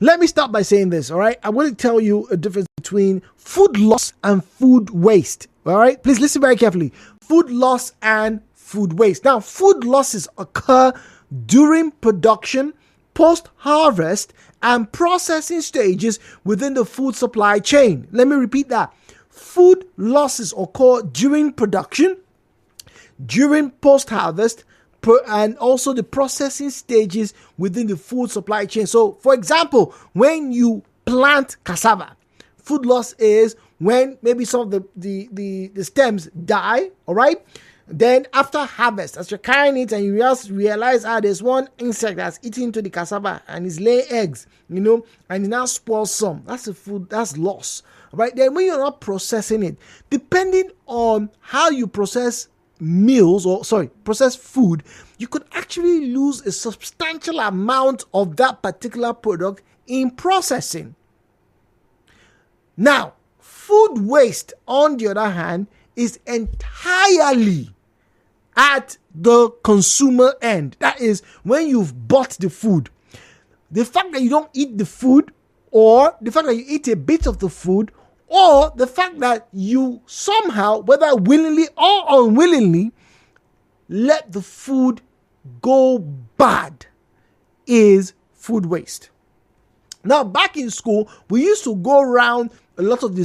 Let me start by saying this, all right? I want to tell you a difference between food loss and food waste, all right? Please listen very carefully. Food loss and food waste. Now, food losses occur during production, post-harvest, and processing stages within the food supply chain. Let me repeat that. Food losses occur during production, during post-harvest, and also the processing stages within the food supply chain. So, for example, when you plant cassava, food loss is when maybe some of the stems die, all right? Then after harvest, as you're carrying it and you just realize, there's one insect that's eating into the cassava and is laying eggs, and it now spoils some. That's the food, that's loss, all right? Then when you're not processing it, depending on how you process food, you could actually lose a substantial amount of that particular product in processing. Now, food waste, on the other hand, is entirely at the consumer end. That is, when you've bought the food, the fact that you don't eat the food, or the fact that you eat a bit of the food, or the fact that you somehow, whether willingly or unwillingly, let the food go bad, is food waste. Now, back in school, we used to go around a lot of the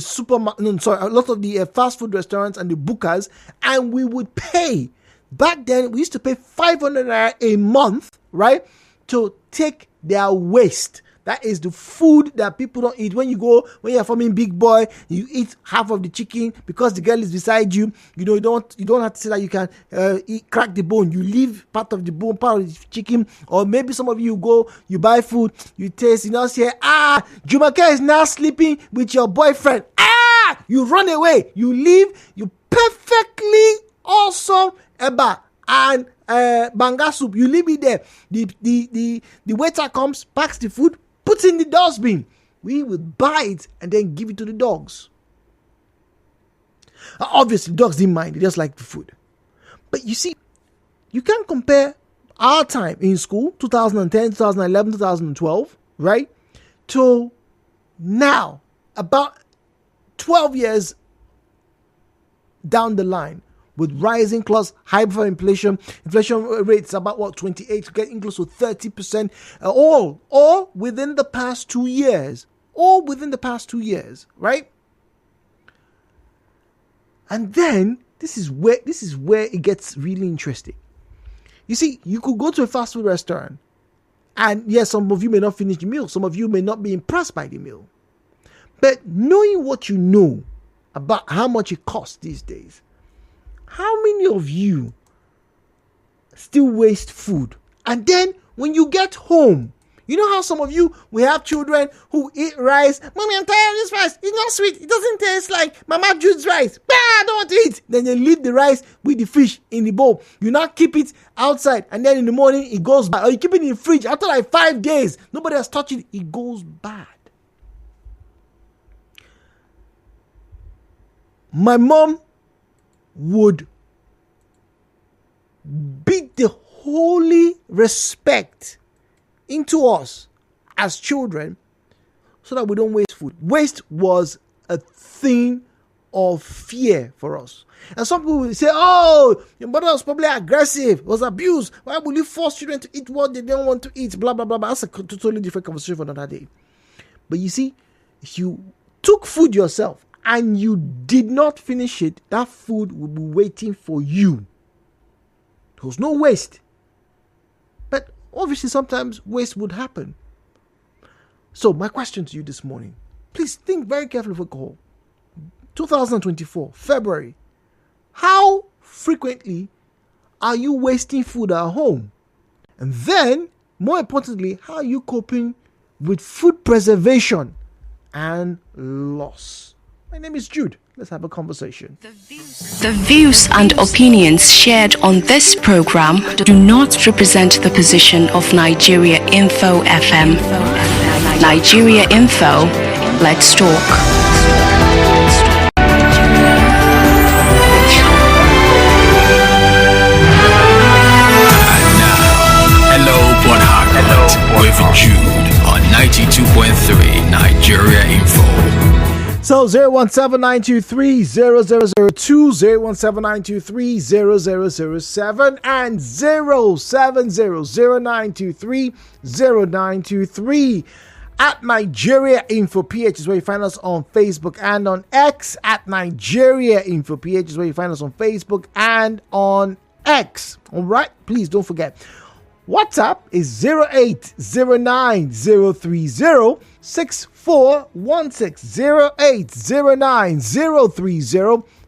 fast food restaurants and the bookers, and we would pay. Back then, we used to pay 500 naira a month, right, to take their waste. That is the food that people don't eat. When you're forming big boy, you eat half of the chicken because the girl is beside you. You don't have to say that you can crack the bone. You leave part of the bone, part of the chicken. Or maybe some of you buy food, you taste, say, Jumake is now sleeping with your boyfriend. You run away. You leave. You perfectly awesome eba and banga soup. You leave it there. The waiter comes, packs the food, puts in the dustbin. We would buy it and then give it to the dogs. Obviously, dogs didn't mind. They just liked the food. But you see, you can't compare our time in school, 2010, 2011, 2012, right, to now, about 12 years down the line, with rising plus hyperinflation, inflation rates about 28, getting close to 30%, all within the past 2 years. All within the past 2 years, right? And then this is where it gets really interesting. You see, you could go to a fast food restaurant, and yes, some of you may not finish the meal, some of you may not be impressed by the meal. But knowing what you know about how much it costs these days, how many of you still waste food? And then when you get home, you know how some of you, we have children who eat rice. Mommy, I'm tired of this rice. It's not sweet. It doesn't taste like Mama Jude's rice. I don't want to eat. Then they leave the rice with the fish in the bowl. You now keep it outside, and then in the morning it goes bad. Or you keep it in the fridge. After like 5 days, nobody has touched it. It goes bad. My mom would beat the holy respect into us as children so that we don't waste food. Waste was a thing of fear for us. And some people will say, your mother was probably aggressive, was abused. Why would you force children to eat what they don't want to eat? Blah, blah, blah, blah. That's a totally different conversation for another day. But you see, if you took food yourself and you did not finish it, that food will be waiting for you. There was no waste. But obviously sometimes waste would happen. So my question to you this morning, please think very carefully of alcohol. 2024, February. How frequently are you wasting food at home? And then, more importantly, how are you coping with food preservation and loss? My name is Jude. Let's have a conversation. The views and opinions shared on this program do not represent the position of Nigeria Info FM. Nigeria Info, let's talk. And now, hello, Port Harcourt, with Jude on 92.3 Nigeria Info. So 017-923-0002, 017-923-0007, and 070-0923-0923. At Nigeria Info PH is where you find us on Facebook and on X. At Nigeria Info PH is where you find us on Facebook and on X. All right, please don't forget. WhatsApp is 0809-030-6416,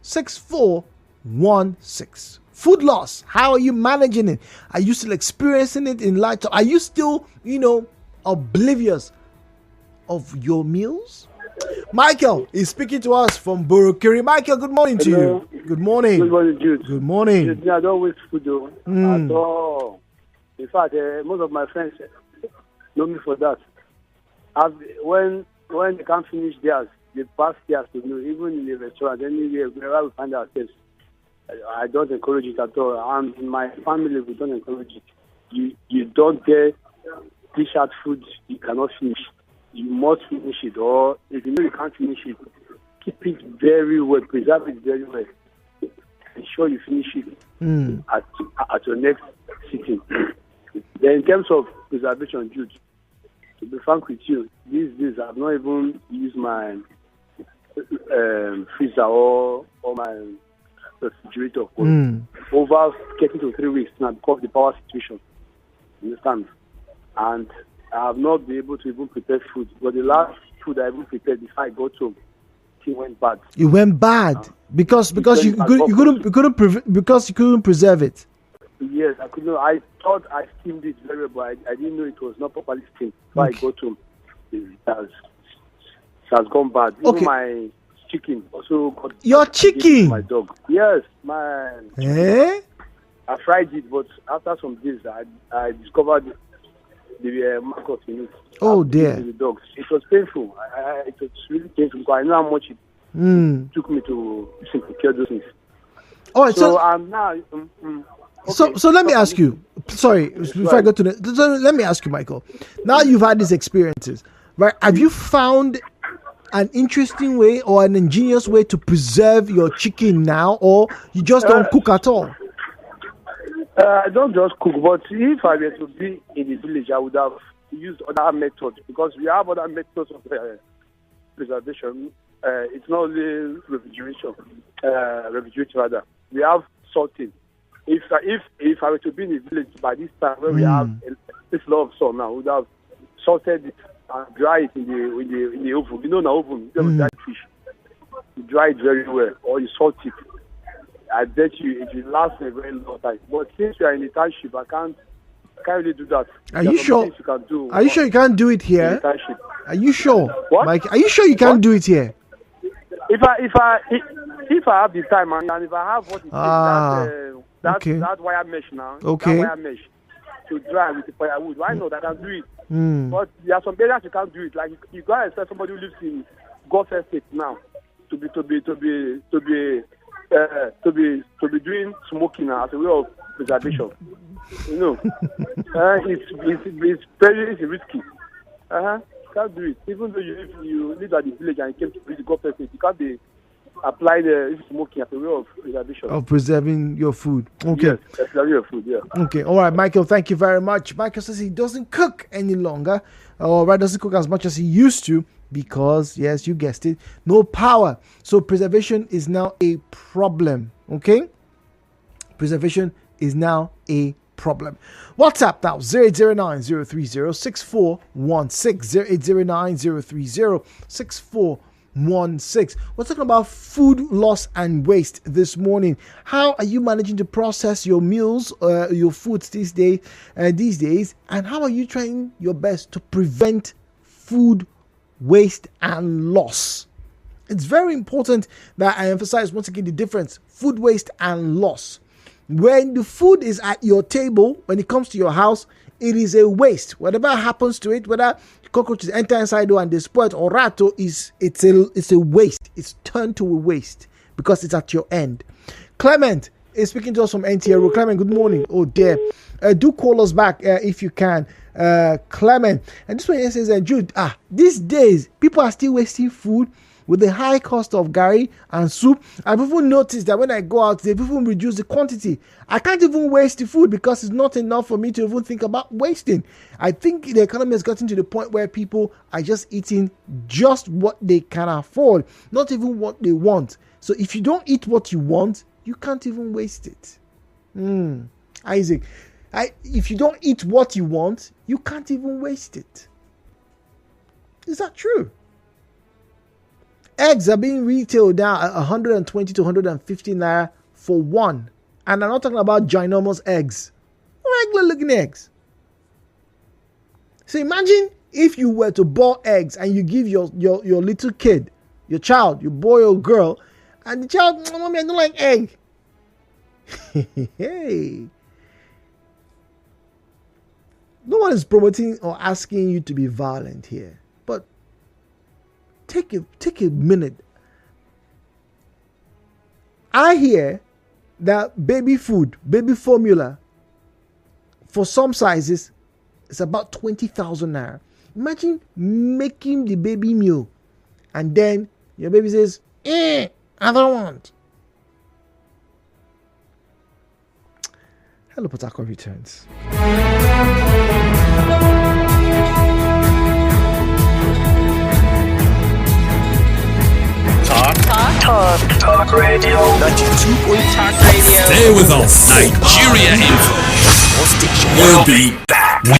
0809-030-6416. Food loss, how are you managing it? Are you still experiencing it in light of, are you still, oblivious of your meals? Michael is speaking to us from Burukiri. Michael, good morning to you. Good morning. Good morning, Jude. Good morning. Jude, I don't waste food though. At all. In fact, most of my friends know me for that. When they can't finish theirs, they pass theirs to me, even in the restaurant, anywhere, wherever we find ourselves. I don't encourage it at all. And in my family, we don't encourage it. You don't get dish out food you cannot finish. You must finish it, or if you know you can't finish it, keep it very well, preserve it very well. Ensure you finish it at your next sitting. Then in terms of preservation, Jude, to be frank with you, these days I've not even used my freezer or my refrigerator for over getting to 3 weeks now because of the power situation. Understand? And I have not been able to even prepare food. But the last food I even prepared before I got home, it went bad. It went bad because you couldn't preserve it. Yes, I couldn't. I thought I steamed it very well, but I didn't know it was not properly steamed. Before I got home, it has gone bad. Even my chicken also got. Your chicken? My dog. Yes, man. Eh? I fried it, but after some days, I discovered the mark in it. Oh dear! The dogs. It was painful. It was really painful because I know how much it took me to prepare those things. All right, so I'm now. Okay. So let me ask you. Sorry, before I go to let me ask you, Michael. Now you've had these experiences, right? Have you found an interesting way or an ingenious way to preserve your chicken now, or you just don't cook at all? I don't just cook, but if I were to be in the village, I would have used other methods because we have other methods of preservation. It's not only refrigeration rather. We have salting. If I were to be in the village by this time where we have this lot of salt now, we would have salted it and dry it in the oven. You know, in the oven, you dry fish. You dry it very well, or you salt it. I bet you it will last a very long time. But since you are in the township, I can't really do that. Are you sure? Are you sure you can't do it here? Are you sure, what? Mike? Are you sure you can't do it here? If I have the time and if I have what it takes, that wire mesh now. Okay. That wire mesh to dry with the firewood. Why not? I can do it. But there are some areas you can't do it. Like you gotta expect somebody who lives in Gulf Estate now to be doing smoking as a way of preservation. You know, it's very risky. You can't do it. Even though you live at the village and you came to the Gulf Estate, you can't be apply the smoking as a way of preservation. Of preserving your food. Okay. Yes, preserving your food, yeah. Okay. All right, Michael, thank you very much. Michael says he doesn't cook any longer, or rather doesn't cook as much as he used to because, yes, you guessed it, no power. So preservation is now a problem. Okay? Preservation is now a problem. WhatsApp now 0809-030-6416, 0809-030-6416. We're talking about food loss and waste this morning. How are you managing to process your meals, your foods these days, and how are you trying your best to prevent food waste and loss? It's very important that I emphasize once again the difference: food waste and loss. When the food is at your table, when it comes to your house, it is a waste. Whatever happens to it, whether cockroaches enter inside and they spoil it or rattle, it's a waste. It's turned to a waste because it's at your end. Clement is speaking to us from NTR. Clement, good morning. Oh dear. Do call us back if you can. Clement. And this one here says, Jude, these days people are still wasting food with the high cost of gari and soup. I've even noticed that when I go out, they've even reduced the quantity. I can't even waste the food because it's not enough for me to even think about wasting. I think the economy has gotten to the point where people are just eating just what they can afford, not even what they want. So if you don't eat what you want, you can't even waste it. Isaac, if you don't eat what you want, you can't even waste it. Is that true? Eggs are being retailed now at 120 to 150 naira for one. And I'm not talking about ginormous eggs. Regular looking eggs. So imagine if you were to boil eggs and you give your little kid, your child, your boy or girl, and the child, Mommy, I don't like egg. Hey. No one is promoting or asking you to be violent here. But take a minute. I hear that baby food, baby formula, for some sizes, is about 20,000 naira. Imagine making the baby meal, and then your baby says, I don't want. Hello, Port Harcourt returns. Talk Radio. 92. Talk Radio. Stay with us. Nigeria Info. We'll be back.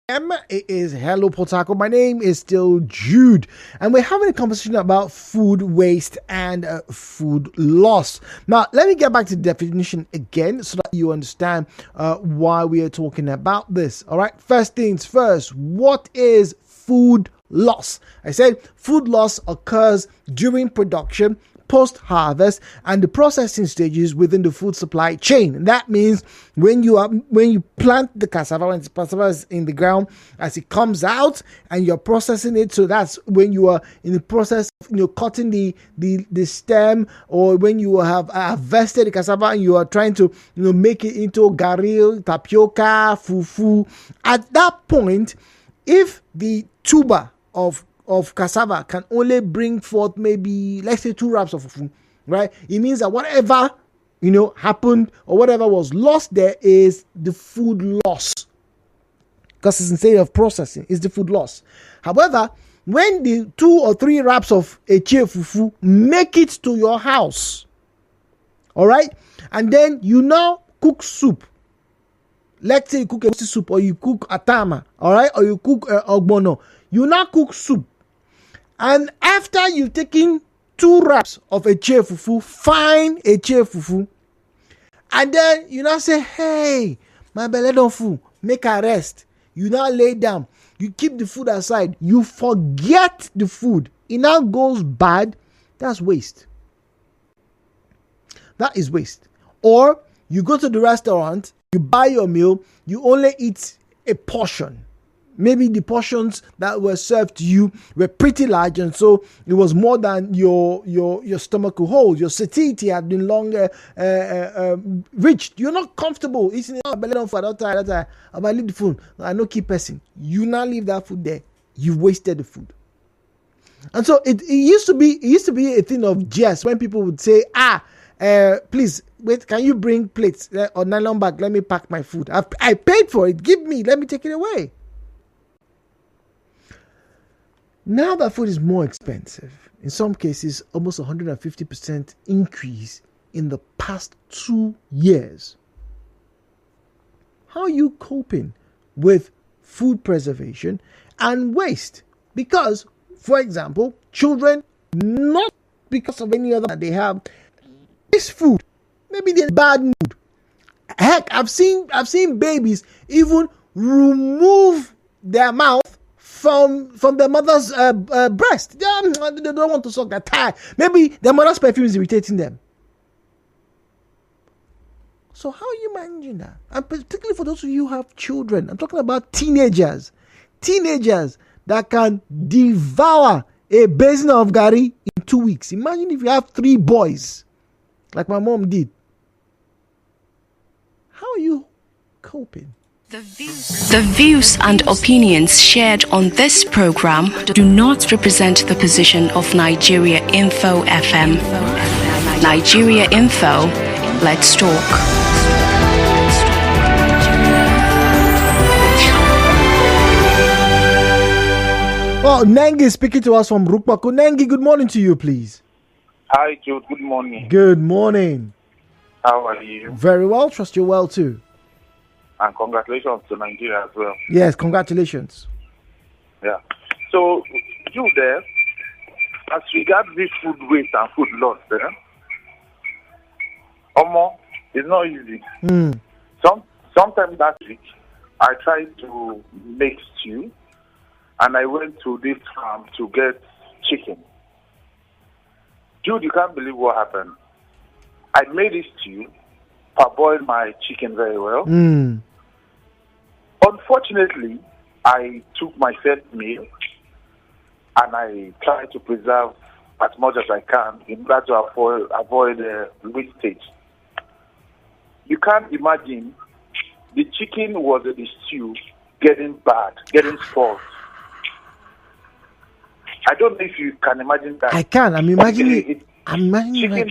It is Hello Port Harcourt. My name is still Jude, and we're having a conversation about food waste and food loss. Now, let me get back to the definition again so that you understand why we are talking about this. All right, first things first, what is food loss? I said food loss occurs during production, post-harvest, and the processing stages within the food supply chain. And that means when you plant the cassava, when the cassava is in the ground, as it comes out and you're processing it. So that's when you are in the process of cutting the stem, or when you have harvested the cassava and you are trying to make it into gari, tapioca, fufu. At that point, if the tuber of cassava can only bring forth maybe, let's say, 2 wraps of fufu, right? It means that whatever happened or whatever was lost there is the food loss, because it's instead of processing, it's the food loss. However, when the 2 or 3 wraps of eche fufu make it to your house, all right, and then you now cook soup. Let's say you cook a soup, or you cook atama, all right, or you cook ogbono. You now cook soup. And after you've taken 2 wraps of eche fufu, fine eche fufu, and then you now say, hey, my belly don't full, make a rest. You now lay down. You keep the food aside. You forget the food. It now goes bad. That's waste. That is waste. Or you go to the restaurant, you buy your meal, you only eat a portion. Maybe the portions that were served to you were pretty large, and so it was more than your stomach could hold. Your satiety had been longer reached. You're not comfortable eating. I leave the food. I no keep person. You now leave that food there. You wasted the food. And so it used to be a thing of jest when people would say, please wait, can you bring plates or nylon bag? Let me pack my food. I paid for it. Give me. Let me take it away. Now that food is more expensive, in some cases, almost 150% increase in the past 2 years. How are you coping with food preservation and waste? Because, for example, children, not because of any other that they have, this food, maybe they're in bad mood. Heck, I've seen babies even remove their mouth from their mother's breast. They don't want to suck that tie. Maybe their mother's perfume is irritating them. So how are you managing that? And particularly for those of you who have children, I'm talking about teenagers that can devour a basin of gari in 2 weeks. Imagine if you have 3 boys, like my mom did. How are you coping? The views and opinions shared on this program do not represent the position of Nigeria Info FM. Nigeria Info, let's talk. Well, Nengi is speaking to us from Rukbako. Nengi, good morning to you, please. Hi, Jude. Good morning. Good morning. How are you? Very well. Trust you're well, too. And congratulations to Nigeria as well. Yes, congratulations. Yeah. So, you there, as regards this food waste and food loss, it's not easy. Sometime last week, I tried to make stew, and I went to this farm to get chicken. Jude, you can't believe what happened. I made this stew, parboiled my chicken very well. Unfortunately, I took my first meal and I tried to preserve as much as I can in order to avoid wastage. You can't imagine the chicken was in the stew getting bad, getting spoiled. I don't know if you can imagine that. I can. I'm imagining chicken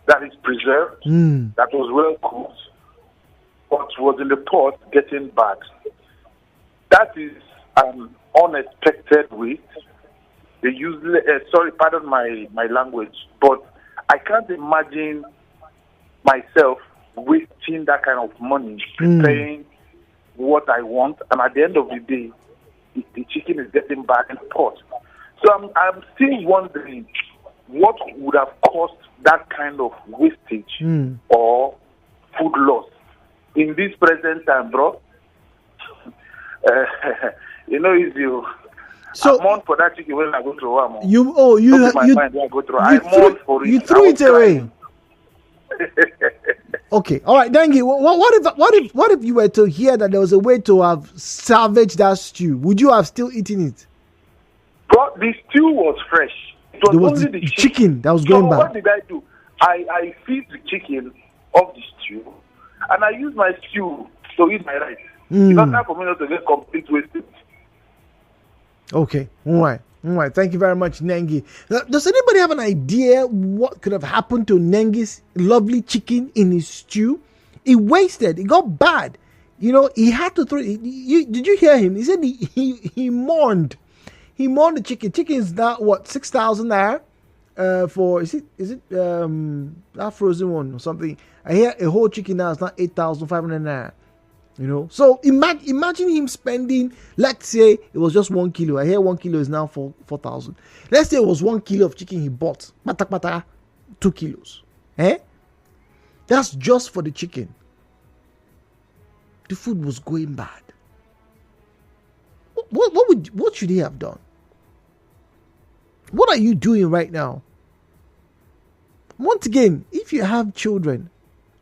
that is preserved, that was well cooked, but was in the pot getting bad. That is an unexpected waste. They usually, pardon my language, but I can't imagine myself wasting that kind of money preparing what I want, and at the end of the day, the chicken is getting bad in pot. So I'm still wondering what would have caused that kind of wastage or food loss in this present time, bro. If you so I mourn for that chicken when I go through one. You threw it away. Okay, all right, Dengue. What if you were to hear that there was a way to have salvaged that stew? Would you have still eaten it? But the stew was fresh. It was, only the chicken that was going bad. What did I do? I feed the chicken of the stew, and I use my stew to eat my rice. It's not time for me not to get complete wasted. Okay, all right. Thank you very much, Nengi. Does anybody have an idea what could have happened to Nengi's lovely chicken in his stew? It wasted. It got bad. He had to throw it. Did you hear him? He said he mourned. He mourned the chicken. Chicken is now what, 6,000 there? For is it that frozen one or something? I hear a whole chicken now is now 8,500 there. So imagine him spending, let's say it was just 1 kilo. I hear 1 kilo is now 4,000. Let's say it was 1 kilo of chicken he bought. 2 kilos. That's just for the chicken. The food was going bad. What should he have done? What are you doing right now? Once again, if you have children,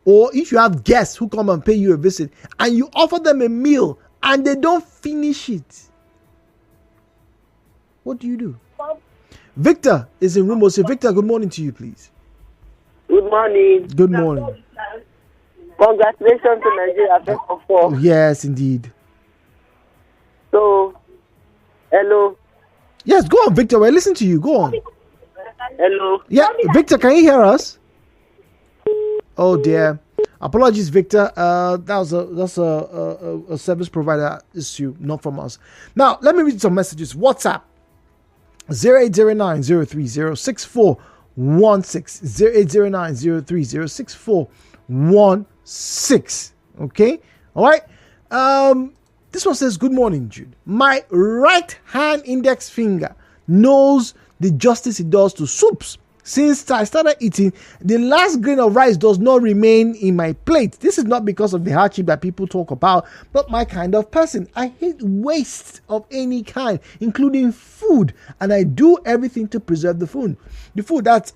or if you have guests who come and pay you a visit and you offer them a meal and they don't finish it, what do you do? Victor is in room. So Victor, good morning to you, please. Good morning. Good morning. Congratulations to Nigeria first of all. Yes, indeed. So, hello. Yes, go on, Victor. I listen to you. Go on. Hello. Yeah, Victor, can you hear us? Oh dear. Apologies, Victor. That's a service provider issue, not from us. Now, let me read some messages. WhatsApp 0809-030-6416. 0809-030-6416. Okay? All right. This one says, good morning, Jude. My right hand index finger knows the justice it does to soups. Since I started eating, the last grain of rice does not remain in my plate. This is not because of the hardship that people talk about, but my kind of person. I hate waste of any kind, including food, and I do everything to preserve the food. That's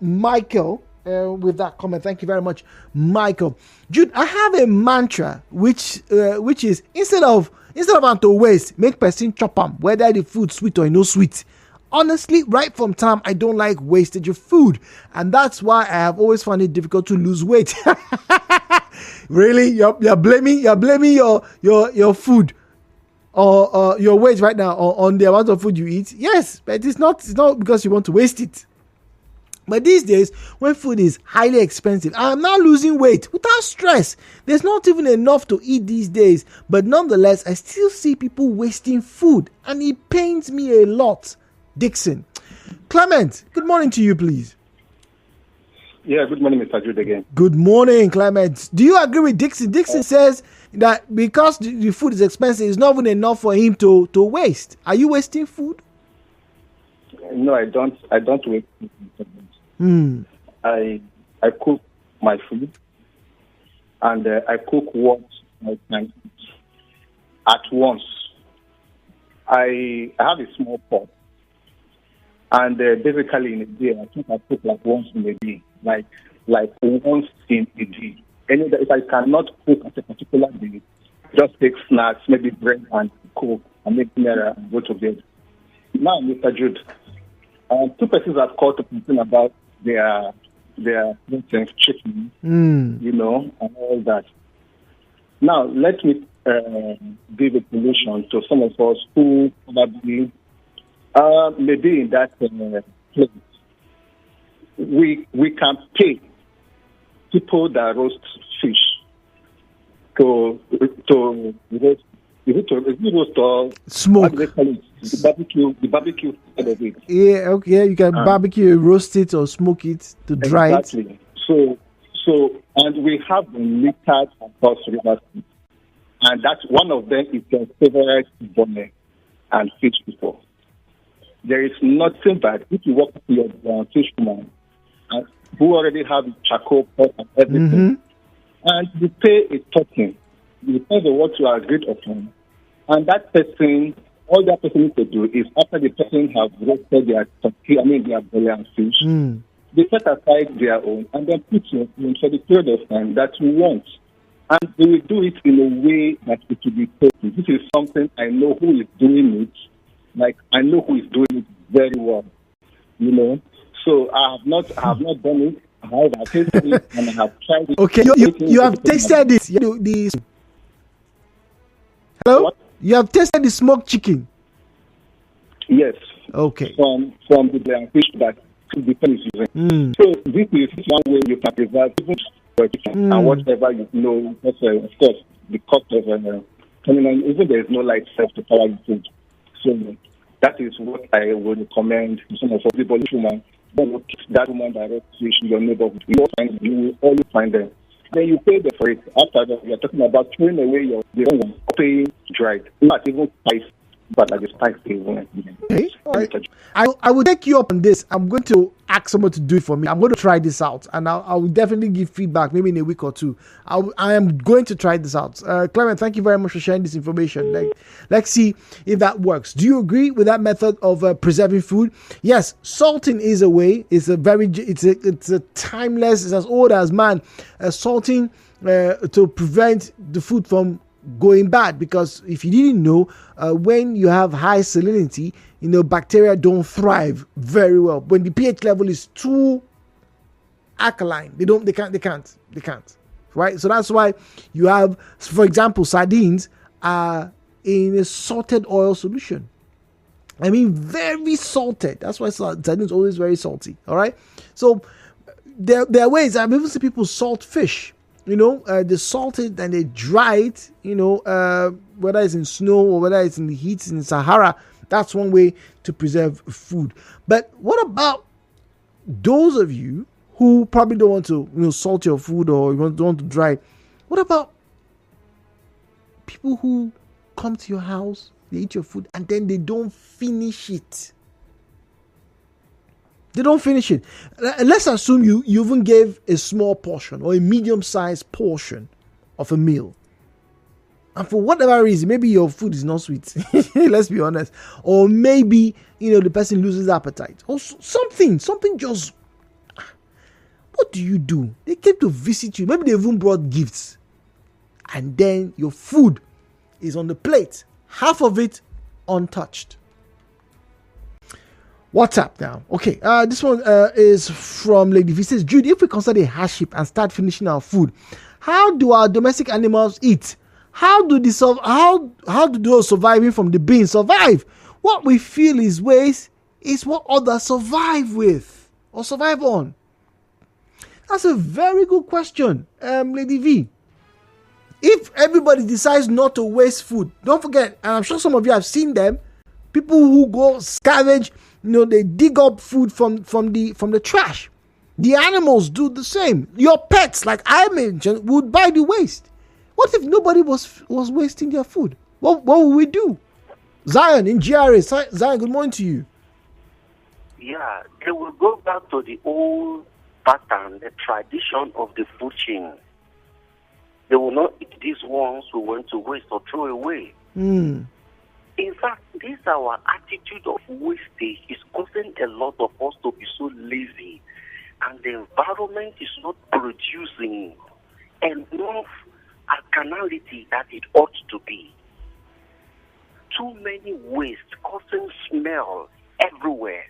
Michael with that comment. Thank you very much, Michael. Jude, I have a mantra which is instead of to waste, make person chop them, whether the food sweet or no sweet. Honestly, right from time, I don't like wastage of food, and that's why I have always found it difficult to lose weight. Really, you're blaming your food or your weight right now on the amount of food you eat. Yes, but it's not because you want to waste it. But these days, when food is highly expensive, I am now losing weight without stress. There's not even enough to eat these days, but nonetheless, I still see people wasting food, and it pains me a lot. Dixon. Clement, good morning to you, please. Yeah, good morning, Mr. Jude again. Good morning, Clement. Do you agree with Dixon? Dixon says that because the food is expensive, it's not even enough for him to waste. Are you wasting food? No, I don't waste food. I cook my food, and I cook what I can eat at once. I have a small pot. And basically in a day, I think I cook like once in a day, like once in a day. And if I cannot cook at a particular day, just take snacks, maybe bread and coke, and make dinner and go to bed. Now, Mr. Jude, two persons have called to complain about their chicken, and all that. Now, let me give a solution to some of us who probably maybe in that place, we can pay people that roast fish to roast. Is it roast or smoke? The barbecue side of it. Yeah, okay. You can barbecue, roast it, or smoke it to dry it. So, and we have the meters across River State, and that's one of them is your favorite bonnet and fish before. There is nothing bad if you walk to your fish woman who already have charcoal pot and everything, and you pay a token, you pay the what you are agreed upon, and that person, all that person needs to do is after the person have roasted their turkey, their belly and fish, they set aside their own and then put your own for the period of time that you want. And they will do it in a way that it will be tasty. This is something I know who is doing it. Like, I know who is doing it very well. So I have not done it. I have tasted it and I have tried it. Okay, you have tasted it. Hello? What? You have tasted the smoked chicken? Yes. Okay. From the fish that the person is using. So this is one way you can preserve and whatever because of course the cost of even there is no light self to power the food. So that is what I would recommend to some of everybody woman. Don't keep that woman directly in your neighborhood. You will always find them. Then you pay them for it. After that, we are talking about throwing away the wrong one, paying dried. Not even spice, but like the spice they want. Okay. I will take you up on this. I'm going to ask someone to do it for me. I'm going to try this out, and I will definitely give feedback maybe in a week or two. I am going to try this out. Clement, thank you very much for sharing this information. Let's see if that works. Do you agree with that method of preserving food? Yes, salting is a way. It's a timeless. It's as old as man. Salting to prevent the food from going bad, because if you didn't know, when you have high salinity, bacteria don't thrive very well. When the pH level is too alkaline, they can't, right? So that's why you have, for example, sardines are in a salted oil solution. Very salted. That's why sardines always very salty. All right. So there are ways. I've even seen people salt fish. They salt it and they dry it, whether it's in snow or whether it's in the heat in Sahara. That's one way to preserve food. But what about those of you who probably don't want to salt your food or don't want to dry it? What about people who come to your house, they eat your food, and then they don't finish it? They don't finish it. Let's assume you even gave a small portion or a medium-sized portion of a meal. And for whatever reason, maybe your food is not sweet. Let's be honest. Or maybe, the person loses appetite. Or something just... What do? They came to visit you. Maybe they even brought gifts. And then your food is on the plate. Half of it untouched. WhatsApp now. Okay, this one is from Lady V. Says, Jude, if we consider a hardship and start finishing our food, how do our domestic animals eat? How do those surviving from the bin survive? What we feel is waste is what others survive with or survive on. That's a very good question, Lady V. If everybody decides not to waste food, don't forget, and I'm sure some of you have seen them, people who go scavenge, they dig up food from the trash. The animals do the same. Your pets, like I mentioned, would buy the waste. What if nobody was wasting their food? What would we do? Zion in GRA. Zion, good morning to you. Yeah, they will go back to the old pattern, the tradition of the food chain. They will not eat these ones who went to waste or throw away. In fact, this our attitude of wastage is causing a lot of us to be so lazy, and the environment is not producing enough alkalinity that it ought to be. Too many waste causing smell everywhere.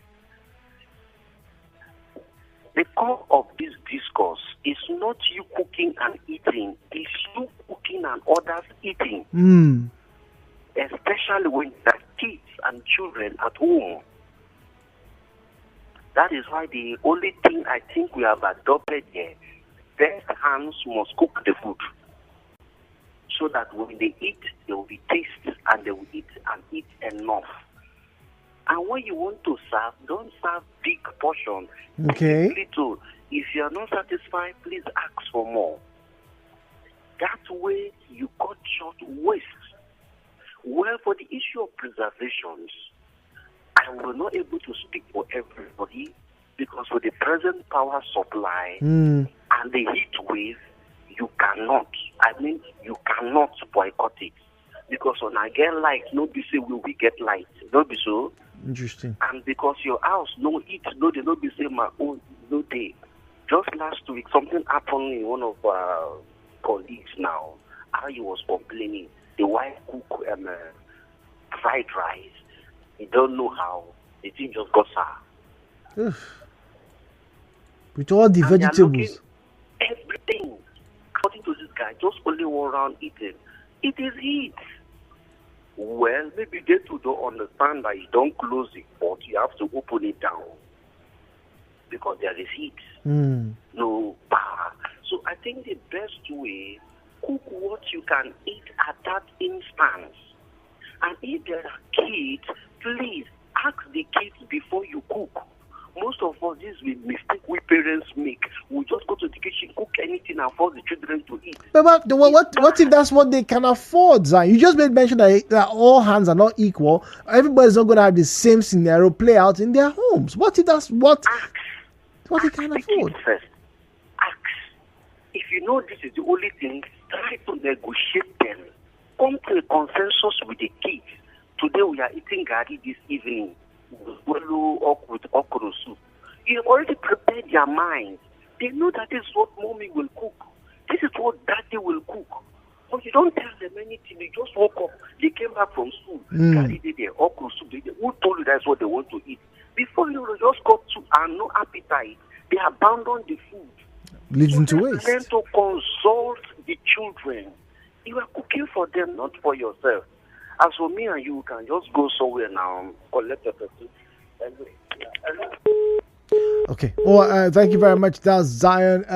The core of this discourse is not you cooking and eating, it's you cooking and others eating. Especially when there are kids and children at home. That is why the only thing I think we have adopted here, best hands must cook the food. So that when they eat, there will be taste and they will eat and eat enough. And when you want to serve, don't serve big portion. Okay. Little. If you are not satisfied, please ask for more. That way you cut short waste. for the issue of preservations, I will not able to speak for everybody because with the present power supply and the heat wave, you cannot boycott it. Because when I get light, nobody say will we get light. Not be so. Interesting. And because your house no heat, no they not be say my own no day. Just last week, something happened in one of our colleagues now. How he was complaining. The wife cook fried rice. He don't know how. The thing just got sour. With all the vegetables. Everything. According to this guy, just only one round eating. It is heat. Well, maybe they too don't understand that you don't close it, but you have to open it down. Because there is heat. No power. So I think the best way, cook what you can eat at that instance. And if there are kids, please ask the kids before you cook. Most of us, this is mistake we parents make. We just go to the kitchen, cook anything, and force the children to eat. But what if that's what they can afford, Zion? You just made mention that all hands are not equal. Everybody's not going to have the same scenario play out in their homes. What if that's what they can afford? First, ask. If you know this is the only thing, try to negotiate them. Come to a consensus with the kids. Today we are eating gari this evening. With okra soup. You have already prepared their minds. They know that this is what mommy will cook. This is what daddy will cook. But you don't tell them anything. They just woke up. They came back from school. Daddy did their okra soup. Who told you that's what they want to eat? Before you know, they just got to and no appetite. They abandon the food. Leading to waste. Learn to consult the children. You are cooking for them, not for yourself. As for me and you, can just go somewhere now, collect a person. Okay. Well, thank you very much. That's Zion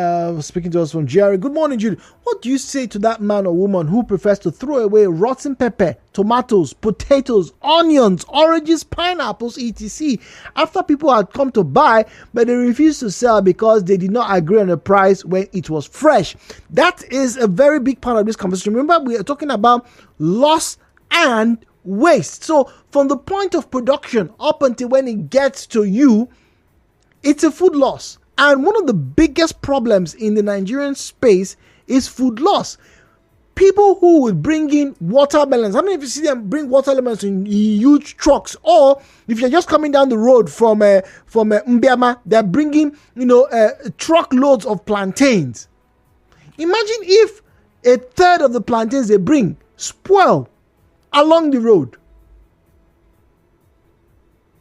speaking to us from Jerry. Good morning, Judy. What do you say to that man or woman who prefers to throw away rotten pepper, tomatoes, potatoes, onions, oranges, pineapples, etc. after people had come to buy, but they refused to sell because they did not agree on the price when it was fresh? That is a very big part of this conversation. Remember, we are talking about loss and waste. So from the point of production up until when it gets to you, it's a food loss. And one of the biggest problems in the Nigerian space is food loss. People who would bring in watermelons, how many of you see them bring watermelons in huge trucks? Or if you're just coming down the road from Mbiama, they're bringing truckloads of plantains. Imagine if a third of the plantains they bring spoil along the road.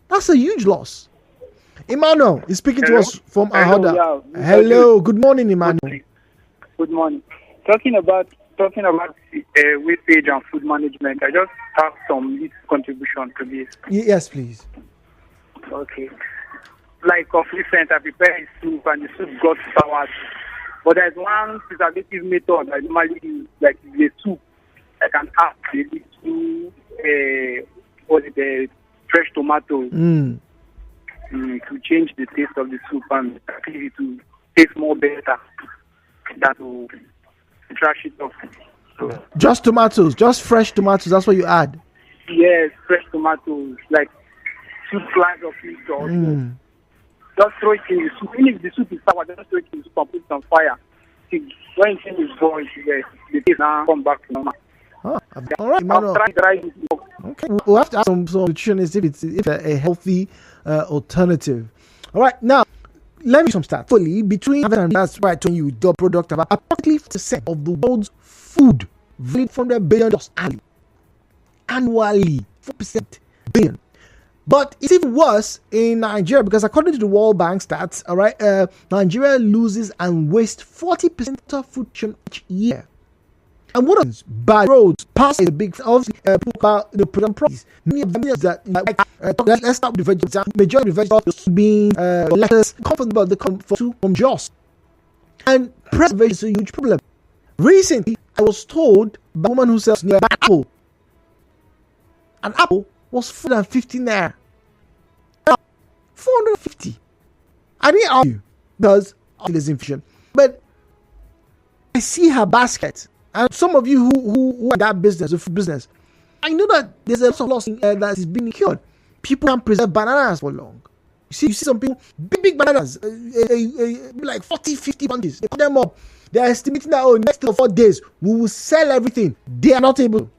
That's a huge loss. Emmanuel is speaking to us from Ahoda. Hello, good morning, Emmanuel. Good morning. Talking about wastage and food management, I just have some contribution to this. Yes, please. Okay. Like of recent, I prepared soup and the soup got sour. But there's one preservative method I normally use, like the soup. I can add the fresh tomatoes to change the taste of the soup and it to taste more better than to trash it off. So, just tomatoes, just fresh tomatoes, that's what you add? Yes, fresh tomatoes, like 2 slices of it or so. Just throw it in the soup. Even if the soup is sour, just throw it in the soup and put it on fire. When it is boiled, the taste now come back to normal. All right, Emmanuel. Okay, we'll have to ask some nutritionists if it's a healthy alternative. All right, now let me some stats. Fully between that's right when you the product of approximately 50% of the world's food valued $400 billion annually. 4% billion. But it's even worse in Nigeria because according to the World Bank stats, all right, Nigeria loses and wastes 40% of food each year. And what is bad roads? Past is a big, obviously, about the price. Many of them that, let's start with the vegetables. Majority of the vegetables being lettuce, comfortable, they come from Jos. And preservation is a huge problem. Recently, I was told by a woman who sells near an apple. An apple was 450 naira. 450. I didn't argue because of this inflation. But I see her basket. And some of you who are in that business, the food business, I know that there's a lot of loss that is being cured. People can preserve bananas for long. You see some people, big bananas, like 40, 50 bunches. They put them up. They are estimating that, next 3 or 4 days, we will sell everything. They are not able.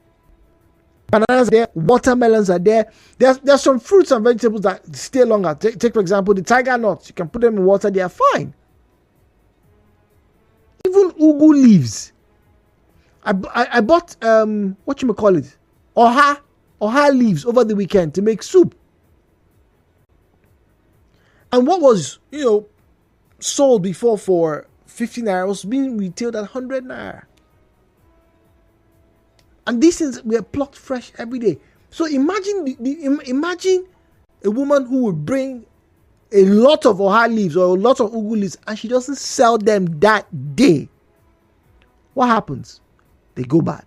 Bananas are there, watermelons are there. There's some fruits and vegetables that stay longer. Take for example, the tiger nuts. You can put them in water, they are fine. Even ugu leaves. I bought, what you may call it? Oha leaves over the weekend to make soup. And what was, sold before for 50 naira was being retailed at 100 naira. And these things were plucked fresh every day. So imagine imagine a woman who would bring a lot of oha leaves or a lot of ugu leaves and she doesn't sell them that day. What happens? They go bad.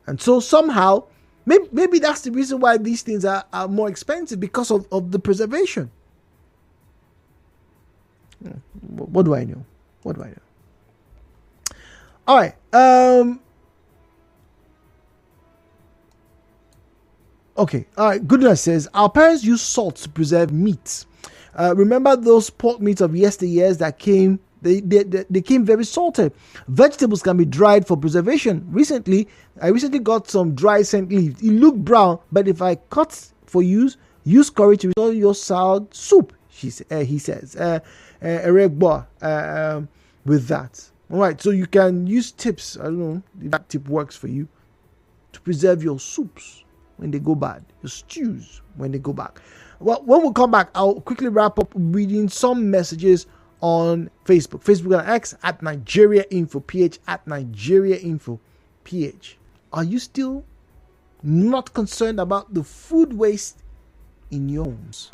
And so somehow, maybe that's the reason why these things are more expensive, because of the preservation. What do I know? All right. Okay. All right. Goodness says, our parents used salt to preserve meats. Remember those pork meats of yesteryears that came? They came very salted. Vegetables can be dried for preservation. I recently got some dry scent leaves. It looked brown, but if I cut for use curry to restore your soured soup. He says. With that. All right, so you can use tips. I don't know if that tip works for you, to preserve your soups when they go bad, your stews when they go back. Well, when we come back, I'll quickly wrap up reading some messages on Facebook and X at Nigeria Info PH, at Nigeria Info PH. Are you still not concerned about the food waste in your homes?